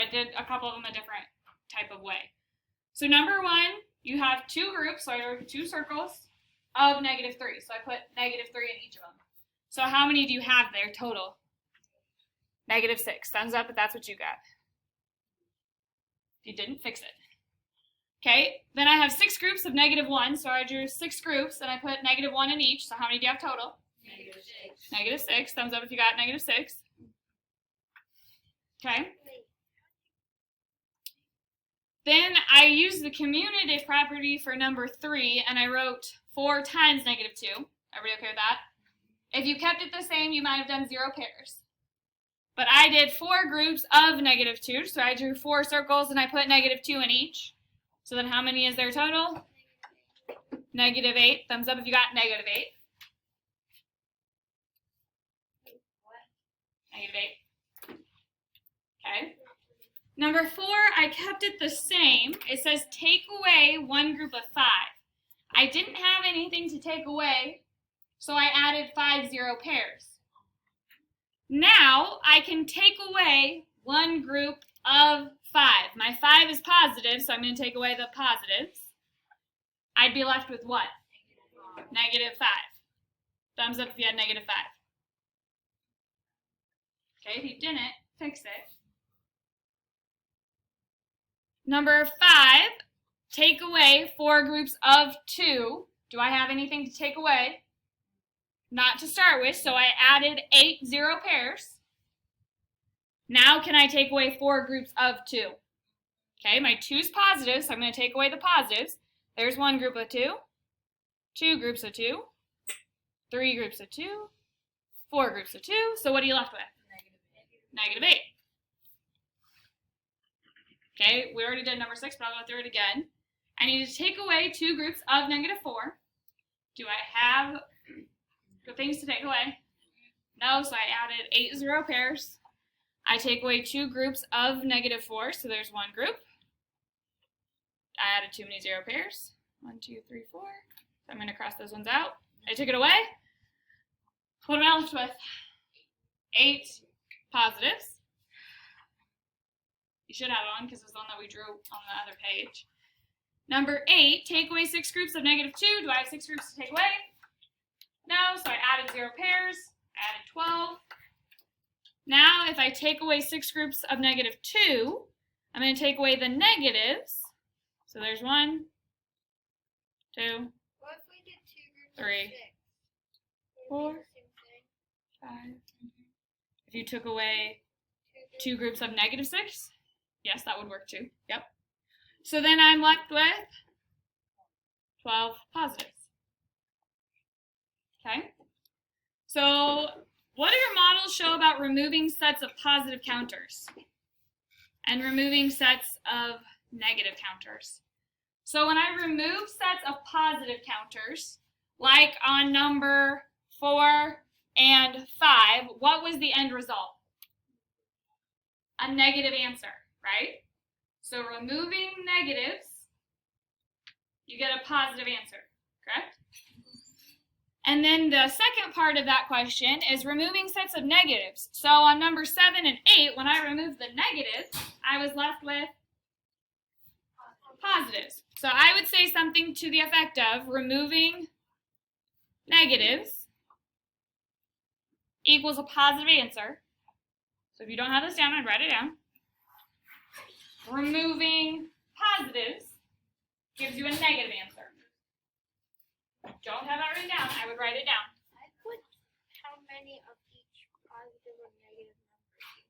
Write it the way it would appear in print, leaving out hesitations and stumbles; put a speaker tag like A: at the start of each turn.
A: I did a couple of them a different type of way. So number one, you have two groups, so I drew two circles of -3. So I put -3 in each of them. So how many do you have there total? -6. Thumbs up if that's what you got. If you didn't, fix it. Okay, then I have 6 groups of -1, so I drew 6 groups, and I put -1 in each. So how many do you have total?
B: -6.
A: -6. Thumbs up if you got -6. Okay. Then I used the commutative property for number 3, and I wrote 4 times -2. Everybody okay with that? If you kept it the same, you might have done 0 pairs. But I did 4 groups of -2, so I drew 4 circles, and I put -2 in each. So then how many is there total? -8. Thumbs up if you got -8. -8. Okay. Number 4, I kept it the same. It says take away one group of 5. I didn't have anything to take away, so I added 5 0 pairs. Now I can take away one group of 5. My 5 is positive, so I'm going to take away the positives. I'd be left with what? -5. Thumbs up if you had -5. Okay, if you didn't, fix it. Number 5, take away 4 groups of 2. Do I have anything to take away? Not to start with, so I added 8 0 pairs. Now can I take away 4 groups of 2? Okay, my 2 is positive, so I'm going to take away the positives. There's 1 group of 2, 2 groups of 2, 3 groups of 2, 4 groups of 2. So what are you left with? -8. Okay, we already did number 6, but I'll go through it again. I need to take away 2 groups of -4. Do I have good things to take away? No, so I added 8 0 pairs. I take away 2 groups of -4, so there's 1 group. I added too many 0 pairs. 1, 2, 3, 4. So I'm going to cross those ones out. I took it away. What am I left with? 8 positives. You should have one because it was the one that we drew on the other page. Number 8, take away 6 groups of -2. Do I have 6 groups to take away? No, so I added 0 pairs. I added 12. Now, if I take away 6 groups of -2, I'm going to take away the negatives. So there's 1, 2,
B: What if we did 2 groups
A: 3,
B: of 6?
A: 4, 5. If you took away 2 groups of -6, yes, that would work too. Yep. So then I'm left with 12 positives. Okay. So what do your models show about removing sets of positive counters and removing sets of negative counters? So when I remove sets of positive counters, like on number 4 and 5, what was the end result? A negative answer, right? So removing negatives, you get a positive answer, correct? And then the second part of that question is removing sets of negatives. So on number 7 and 8, when I removed the negatives, I was left with positives. So I would say something to the effect of removing negatives equals a positive answer. So if you don't have this down, I'd write it down. Removing positives gives you a negative answer. Don't have that written down, I would write it down.
B: I put how many of each positive or negative number.